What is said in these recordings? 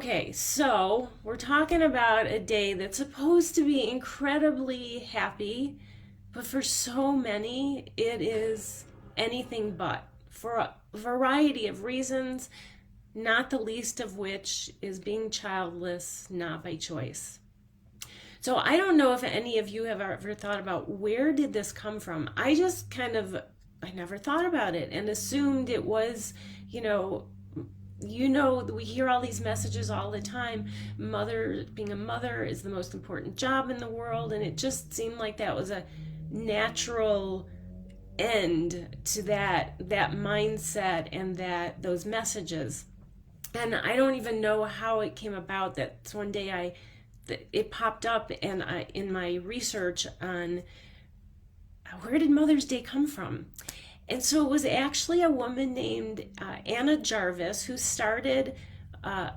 Okay, so we're talking about a day that's supposed to be incredibly happy, but for so many, it is anything but. For a variety of reasons, not the least of which is being childless, not by choice. So I don't know if any of you have ever thought about where did this come from. I never thought about it and assumed it was, you know, we hear all these messages all the time. Being a mother is the most important job in the world, and it just seemed like that was a natural end to that mindset and those messages. And I don't even know how it came about that one day it popped up, and in my research on where did Mother's Day come from. And so it was actually a woman named Anna Jarvis who started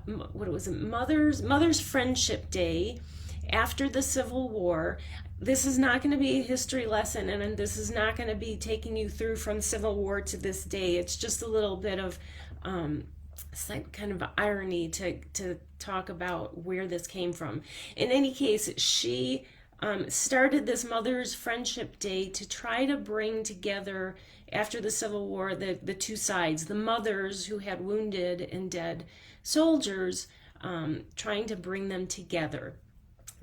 Mother's Friendship Day after the Civil War. This is not going to be a history lesson, and this is not going to be taking you through from Civil War to this day. It's just a little bit of kind of irony to talk about where this came from. In any case, she started this Mother's Friendship Day to try to bring together, after the Civil War, the two sides, the mothers who had wounded and dead soldiers, trying to bring them together.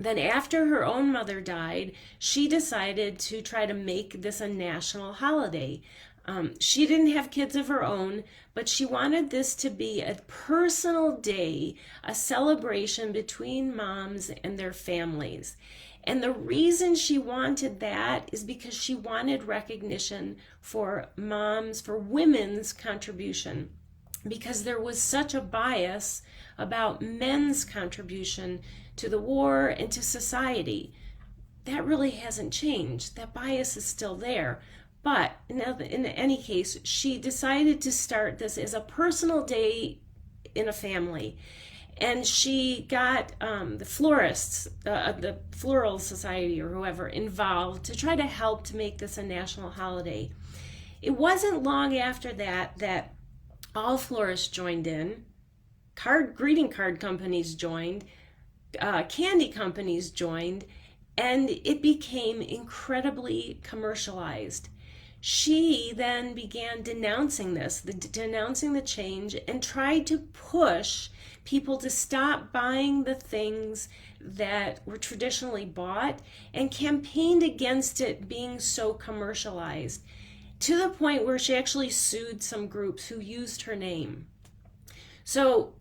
Then after her own mother died, she decided to try to make this a national holiday. She didn't have kids of her own, but she wanted this to be a personal day, a celebration between moms and their families. And the reason she wanted that is because she wanted recognition for women's contribution, because there was such a bias about men's contribution to the war and to society. That really hasn't changed. That bias is still there. But in any case, she decided to start this as a personal day in a family. And she got the florists, the Floral Society or whoever, involved to try to help to make this a national holiday. It wasn't long after that all florists joined in, greeting card companies joined, candy companies joined, and it became incredibly commercialized. She then began denouncing the change, and tried to push people to stop buying the things that were traditionally bought, and campaigned against it being so commercialized, to the point where she actually sued some groups who used her name. So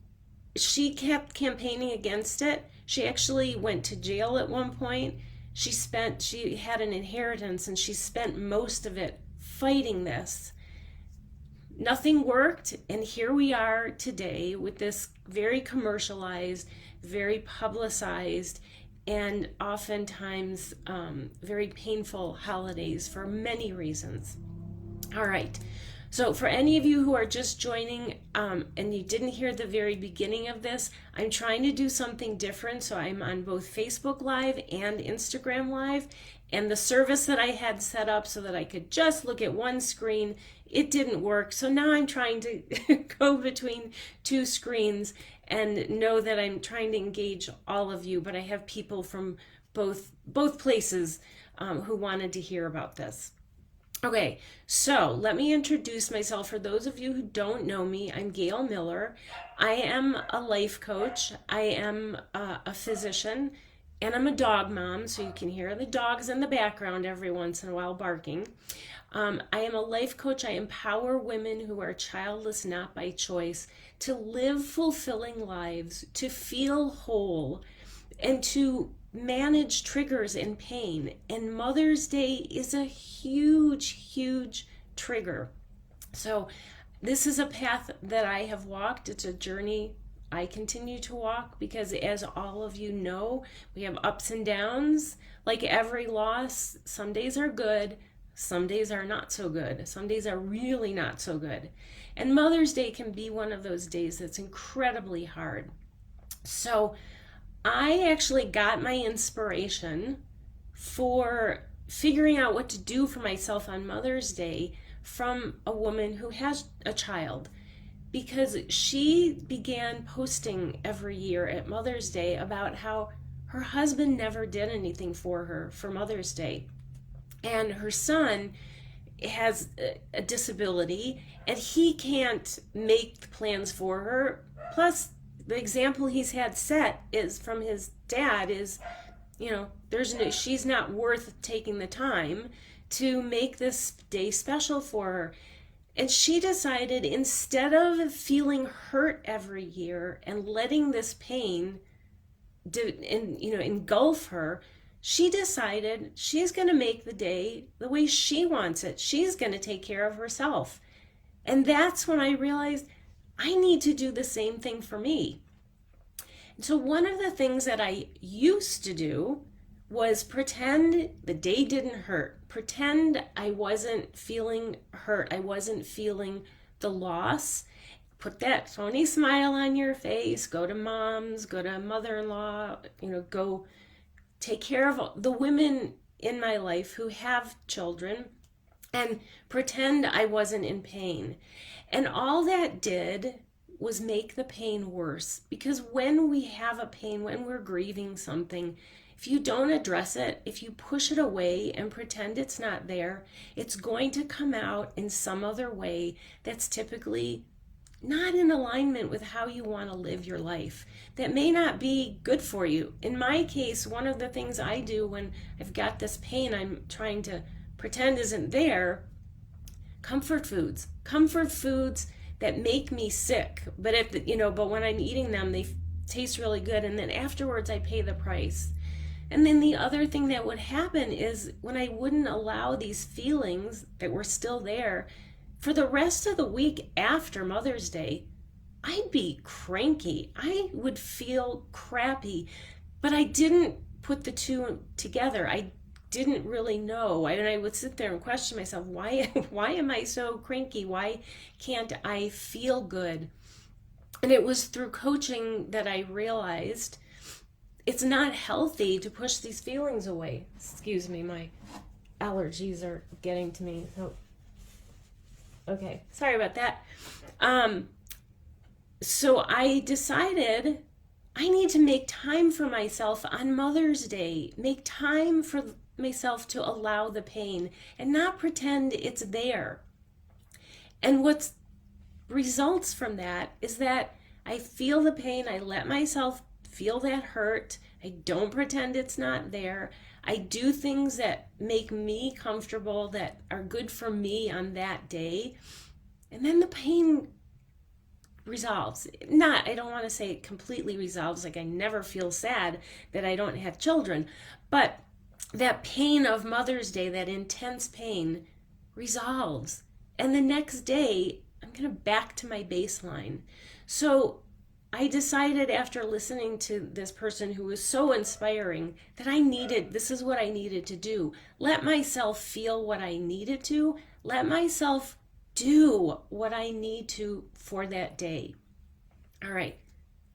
she kept campaigning against it. She actually went to jail at one point. She had an inheritance, and she spent most of it fighting this. Nothing worked, and here we are today with this very commercialized, very publicized, and oftentimes very painful holidays for many reasons. All right, so for any of you who are just joining and you didn't hear the very beginning of this, I'm trying to do something different. So I'm on both Facebook Live and Instagram Live. And the service that I had set up so that I could just look at one screen, it didn't work. So now I'm trying to go between two screens and know that I'm trying to engage all of you. But I have people from both places who wanted to hear about this. Okay, so let me introduce myself. For those of you who don't know me, I'm Gail Miller. I am a life coach. I am a physician. And I'm a dog mom, so you can hear the dogs in the background every once in a while barking. I am a life coach. I empower women who are childless, not by choice, to live fulfilling lives, to feel whole, and to manage triggers and pain. And Mother's Day is a huge, huge trigger. So this is a path that I have walked. It's a journey I continue to walk, because as all of you know, we have ups and downs. Like every loss, some days are good, some days are not so good, some days are really not so good. And Mother's Day can be one of those days that's incredibly hard. So I actually got my inspiration for figuring out what to do for myself on Mother's Day from a woman who has a child. because she began posting every year at Mother's Day about how her husband never did anything for her for Mother's Day. And her son has a disability and he can't make the plans for her. Plus, the example he's had set is from his dad is, she's not worth taking the time to make this day special for her. And she decided, instead of feeling hurt every year and letting this pain engulf her, she decided she's going to make the day the way she wants it. She's going to take care of herself. And that's when I realized I need to do the same thing for me. And so one of the things that I used to do was pretend the day didn't hurt. Pretend I wasn't feeling hurt. I wasn't feeling the loss. Put that phony smile on your face. Go to mom's, go to mother-in-law, go take care of the women in my life who have children and pretend I wasn't in pain. And all that did was make the pain worse, because when we have a pain, when we're grieving something, if you don't address it, if you push it away and pretend it's not there, it's going to come out in some other way that's typically not in alignment with how you want to live your life. That may not be good for you. In my case, one of the things I do when I've got this pain I'm trying to pretend isn't there, comfort foods that make me sick. But but when I'm eating them, they taste really good, and then afterwards I pay the price. And then the other thing that would happen is when I wouldn't allow these feelings that were still there, for the rest of the week after Mother's Day, I'd be cranky. I would feel crappy, but I didn't put the two together. I didn't really know. And I would sit there and question myself, why am I so cranky? Why can't I feel good? And it was through coaching that I realized it's not healthy to push these feelings away. Excuse me, my allergies are getting to me. Okay, sorry about that. So I decided I need to make time for myself on Mother's Day. Make time for myself to allow the pain and not pretend it's there. And what results from that is that I feel the pain, I let myself feel that hurt, I don't pretend it's not there. I do things that make me comfortable, that are good for me on that day. And then the pain resolves. I don't want to say it completely resolves, like I never feel sad that I don't have children, but that pain of Mother's Day, that intense pain, resolves. And the next day, I'm going to back to my baseline. So I decided, after listening to this person who was so inspiring, that this is what I needed to do. Let myself feel what I needed to. Let myself do what I need to for that day. All right.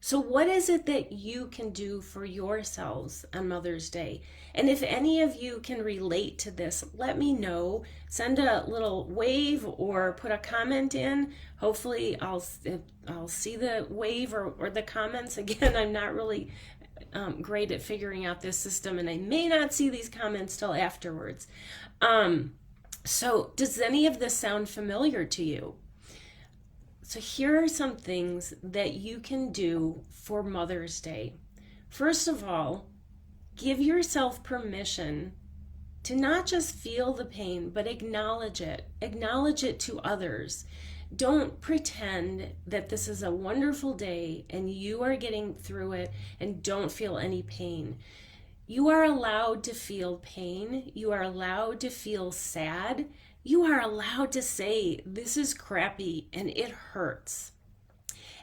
So what is it that you can do for yourselves on Mother's Day? And if any of you can relate to this, let me know. Send a little wave or put a comment in. Hopefully I'll see the wave or the comments. Again, I'm not really great at figuring out this system, and I may not see these comments till afterwards. So does any of this sound familiar to you? So here are some things that you can do for Mother's Day. First of all, give yourself permission to not just feel the pain, but acknowledge it. Acknowledge it to others. Don't pretend that this is a wonderful day and you are getting through it and don't feel any pain. You are allowed to feel pain. You are allowed to feel sad. You are allowed to say, this is crappy and it hurts.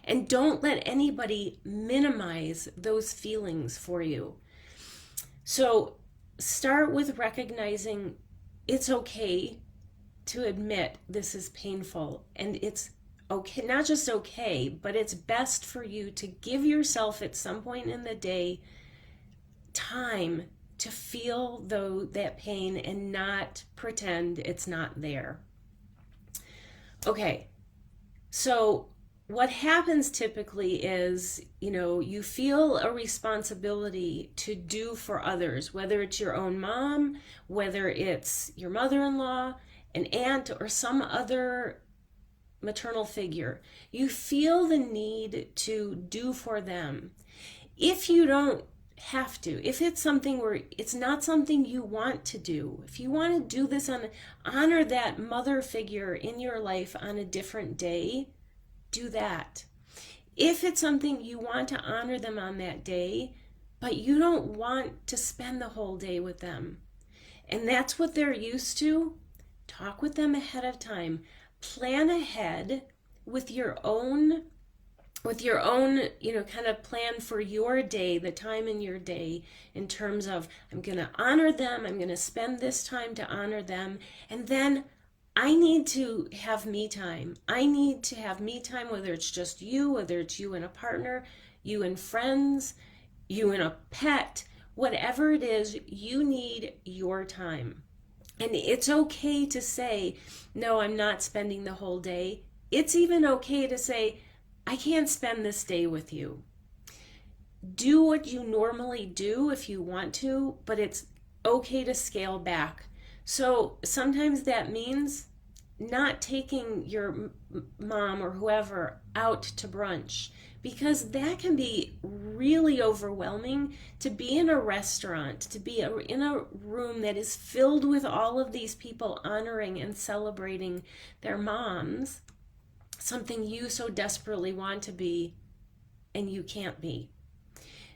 And don't let anybody minimize those feelings for you. So start with recognizing it's okay to admit this is painful, and it's okay, not just okay, but it's best for you to give yourself at some point in the day time to feel that pain and not pretend it's not there. Okay, so what happens typically is, you feel a responsibility to do for others, whether it's your own mom, whether it's your mother-in-law, an aunt, or some other maternal figure. You feel the need to do for them. If you don't have to, if it's something where it's not something you want to do, if you want to do this honor that mother figure in your life on a different day, do that. If it's something you want to honor them on that day, but you don't want to spend the whole day with them, and that's what they're used to, talk with them ahead of time. Plan ahead with your own, kind of plan for your day, the time in your day, in terms of, I'm going to honor them, I'm going to spend this time to honor them, and then I need to have me time. I need to have me time, whether it's just you, whether it's you and a partner, you and friends, you and a pet, whatever it is, you need your time. And it's okay to say, no, I'm not spending the whole day. It's even okay to say, I can't spend this day with you. Do what you normally do if you want to, but it's okay to scale back. So sometimes that means not taking your mom or whoever out to brunch, because that can be really overwhelming. To be in a restaurant, to be in a room that is filled with all of these people honoring and celebrating their moms, something you so desperately want to be and you can't be.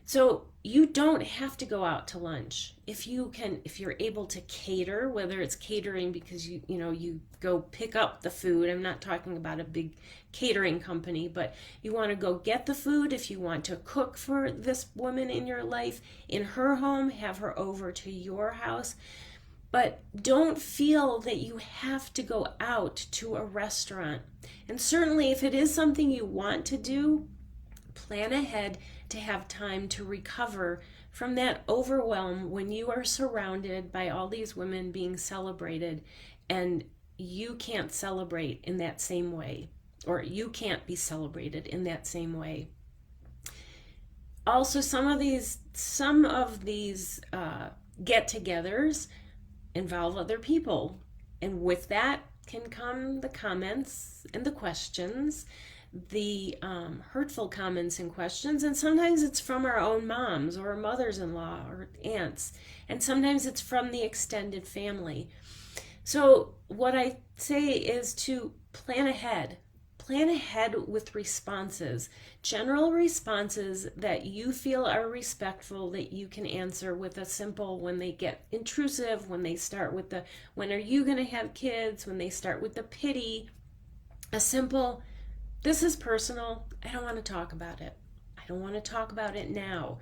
So you don't have to go out to lunch. If you're able to cater, whether it's catering because you go pick up the food. I'm not talking about a big catering company, but you want to go get the food. If you want to cook for this woman in your life in her home, have her over to your house. But don't feel that you have to go out to a restaurant. And certainly if it is something you want to do, plan ahead to have time to recover from that overwhelm when you are surrounded by all these women being celebrated and you can't celebrate in that same way, or you can't be celebrated in that same way. Also, some of these get-togethers involve other people, and with that can come the comments and the questions, the hurtful comments and questions, and sometimes it's from our own moms or mothers-in-law or aunts, and sometimes it's from the extended family. So what I say is to plan ahead with responses, general responses that you feel are respectful, that you can answer with a simple, when they get intrusive, when they start with the, when are you going to have kids, when they start with the pity, a simple, this is personal. I don't want to talk about it. I don't want to talk about it now.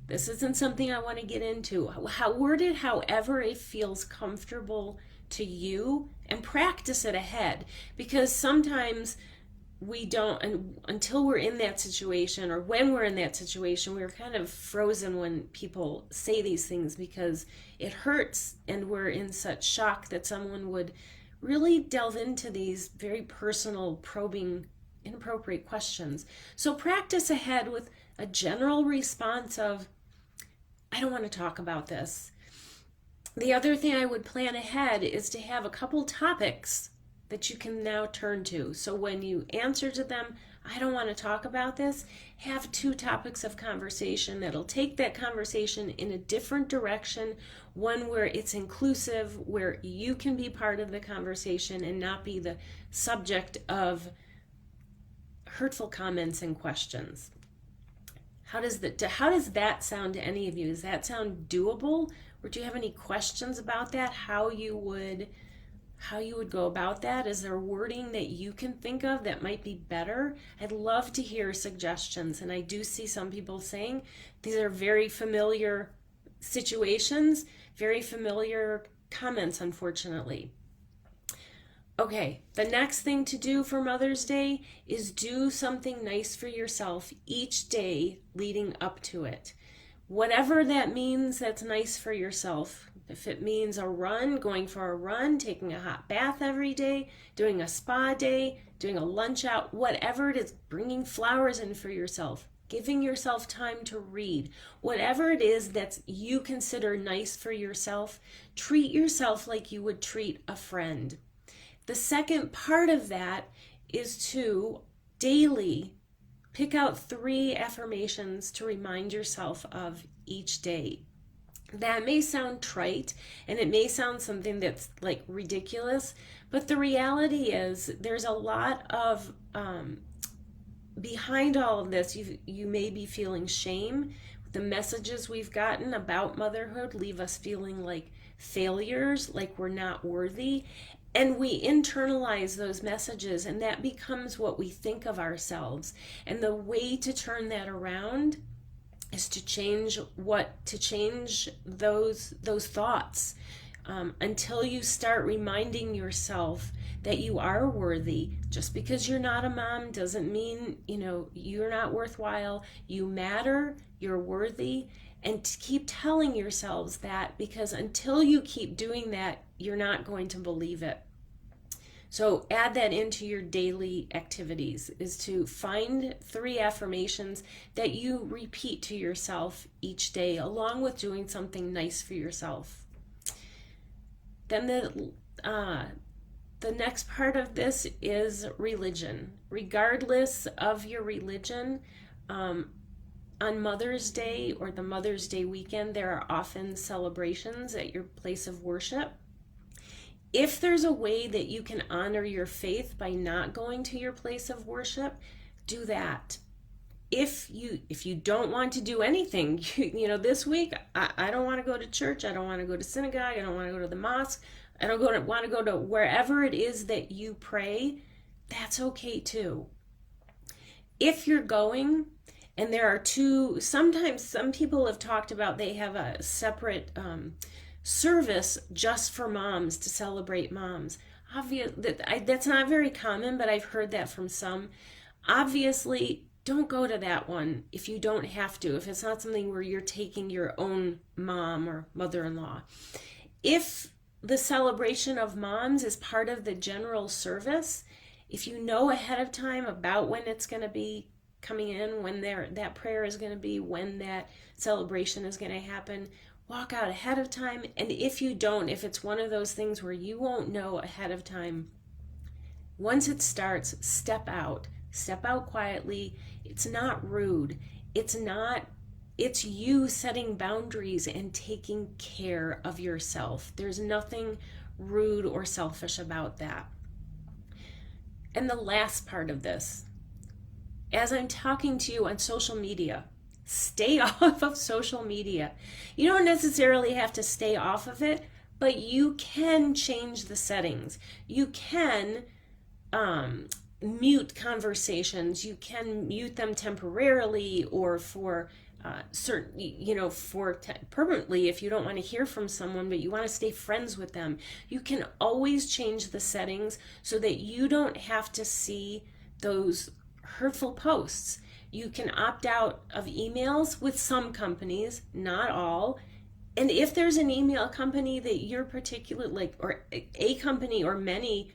This isn't something I want to get into. Word it however it feels comfortable to you, and practice it ahead, because sometimes we don't, until we're in that situation, or when we're in that situation, we're kind of frozen when people say these things because it hurts and we're in such shock that someone would really delve into these very personal, probing, inappropriate questions. So practice ahead with a general response of, I don't want to talk about this. The other thing I would plan ahead is to have a couple topics that you can now turn to. So when you answer to them, I don't want to talk about this, have 2 topics of conversation that'll take that conversation in a different direction, one where it's inclusive, where you can be part of the conversation and not be the subject of hurtful comments and questions. How does that sound to any of you? Does that sound doable? Or do you have any questions about that? How you would go about that? Is there wording that you can think of that might be better? I'd love to hear suggestions. And I do see some people saying these are very familiar situations, very familiar comments, unfortunately. Okay, the next thing to do for Mother's Day is do something nice for yourself each day leading up to it. Whatever that means, that's nice for yourself. If it means a run, going for a run, taking a hot bath every day, doing a spa day, doing a lunch out, whatever it is, bringing flowers in for yourself, giving yourself time to read, whatever it is that you consider nice for yourself, treat yourself like you would treat a friend. The second part of that is to daily pick out 3 affirmations to remind yourself of each day. That may sound trite and it may sound something that's like ridiculous, but the reality is there's a lot of behind all of this. You may be feeling shame. The messages we've gotten about motherhood leave us feeling like failures, like we're not worthy. And we internalize those messages, and that becomes what we think of ourselves. And the way to turn that around is to change those thoughts until you start reminding yourself that you are worthy. Just because you're not a mom doesn't mean you're not worthwhile. You matter, you're worthy, and to keep telling yourselves that, because until you keep doing that, you're not going to believe it. So add that into your daily activities, is to find 3 affirmations that you repeat to yourself each day, along with doing something nice for yourself. Then the next part of this is religion. Regardless of your religion, on Mother's Day or the Mother's Day weekend, there are often celebrations at your place of worship. If there's a way that you can honor your faith by not going to your place of worship, do that. If you don't want to do anything, this week, I don't want to go to church, I don't want to go to synagogue, I don't want to go to the mosque, I don't want to go to wherever it is that you pray, that's okay too. If you're going, and there are 2, sometimes some people have talked about they have a separate service just for moms to celebrate moms. That's not very common, but I've heard that from some. Obviously, don't go to that one if you don't have to, if it's not something where you're taking your own mom or mother-in-law. If the celebration of moms is part of the general service, if you know ahead of time about when it's going to be coming in, when that prayer is going to be, when that celebration is going to happen, walk out ahead of time. And if you don't, if it's one of those things where you won't know ahead of time, once it starts, step out quietly. It's not rude. It's you setting boundaries and taking care of yourself. There's nothing rude or selfish about that. And the last part of this, as I'm talking to you on social media, stay off of social media. You don't necessarily have to stay off of it, but you can change the settings. You can mute conversations. You can mute them temporarily or for permanently if you don't want to hear from someone, but you want to stay friends with them. You can always change the settings so that you don't have to see those hurtful posts. You can opt out of emails with some companies, not all. And if there's an email company that you're particular or a company or many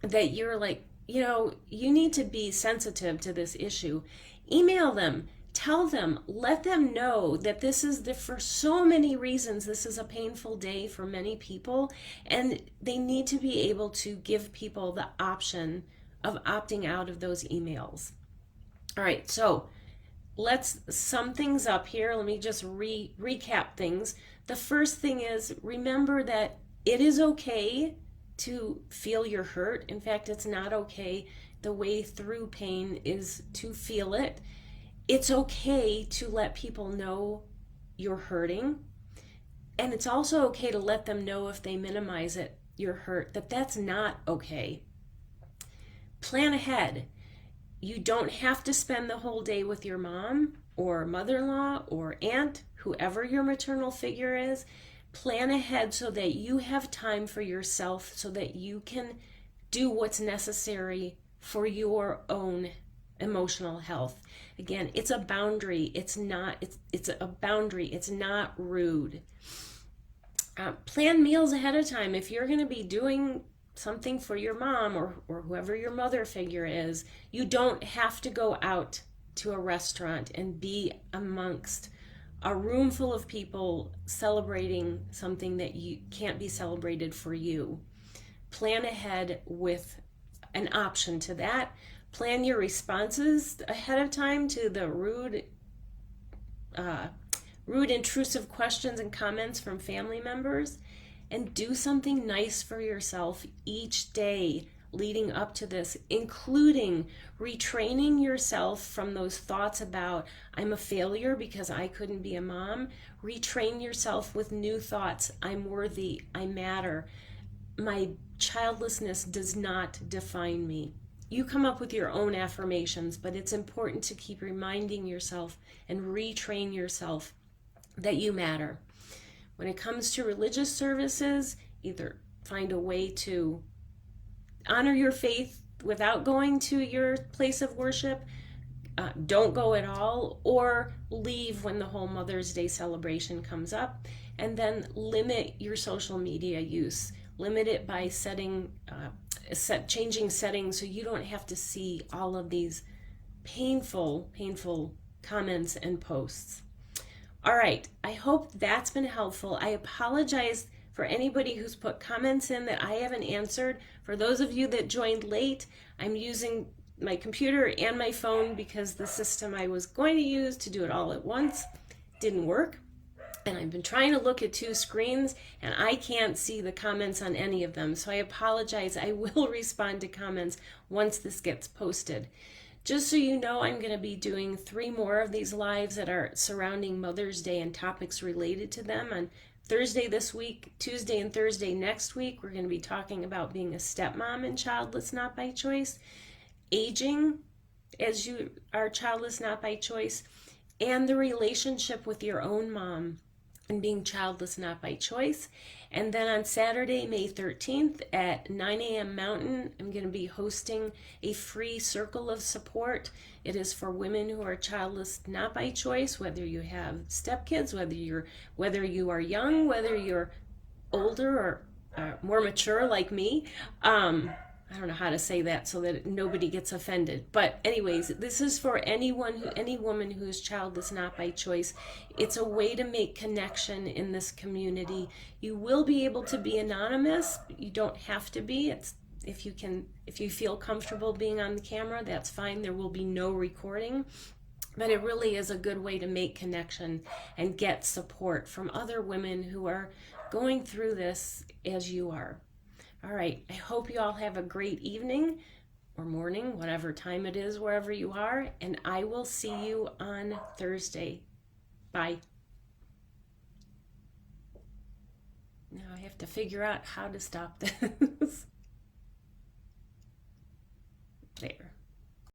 that you're like, you need to be sensitive to this issue, email them, tell them, let them know that this is for so many reasons, this is a painful day for many people, and they need to be able to give people the option of opting out of those emails. All right, so let's sum things up here. Let me just recap things. The first thing is, remember that it is okay to feel your hurt. In fact, it's not okay. The way through pain is to feel it. It's okay to let people know you're hurting. And it's also okay to let them know if they minimize your hurt, that's not okay. Plan ahead. You don't have to spend the whole day with your mom or mother-in-law or aunt, whoever your maternal figure is. Plan ahead so that you have time for yourself, so that you can do what's necessary for your own emotional health. Again, it's a boundary. It's a boundary. It's not rude. Plan meals ahead of time. If you're going to be doing something for your mom or whoever your mother figure is. You don't have to go out to a restaurant and be amongst a room full of people celebrating something that you can't be celebrated for you. Plan ahead with an option to that. Plan your responses ahead of time to the rude, intrusive questions and comments from family members, and do something nice for yourself each day leading up to this, including retraining yourself from those thoughts about I'm a failure because I couldn't be a mom. Retrain yourself with new thoughts. I'm worthy. I matter. My childlessness does not define me. You come up with your own affirmations, but it's important to keep reminding yourself and retrain yourself that you matter. When it comes to religious services, either find a way to honor your faith without going to your place of worship, don't go at all, or leave when the whole Mother's Day celebration comes up, and then limit your social media use. Limit it by changing settings so you don't have to see all of these painful comments and posts. All right, I hope that's been helpful. I apologize for anybody who's put comments in that I haven't answered. For those of you that joined late, I'm using my computer and my phone because the system I was going to use to do it all at once didn't work. And I've been trying to look at two screens and I can't see the comments on any of them. So I apologize. I will respond to comments once this gets posted. Just so you know, I'm going to be doing 3 more of these lives that are surrounding Mother's Day and topics related to them. On Thursday this week, Tuesday and Thursday next week, we're going to be talking about being a stepmom and childless not by choice, aging as you are childless not by choice, and the relationship with your own mom and being childless not by choice. And then on Saturday, May 13th at 9 a.m. Mountain, I'm going to be hosting a free circle of support. It is for women who are childless not by choice, whether you have stepkids, whether you are young, whether you're older or more mature like me. I don't know how to say that so that nobody gets offended. But anyways, this is for any woman who is childless not by choice. It's a way to make connection in this community. You will be able to be anonymous. You don't have to be. If you feel comfortable being on the camera, that's fine. There will be no recording. But it really is a good way to make connection and get support from other women who are going through this as you are. All right, I hope you all have a great evening or morning, whatever time it is, wherever you are, and I will see you on Thursday. Bye. Now I have to figure out how to stop this.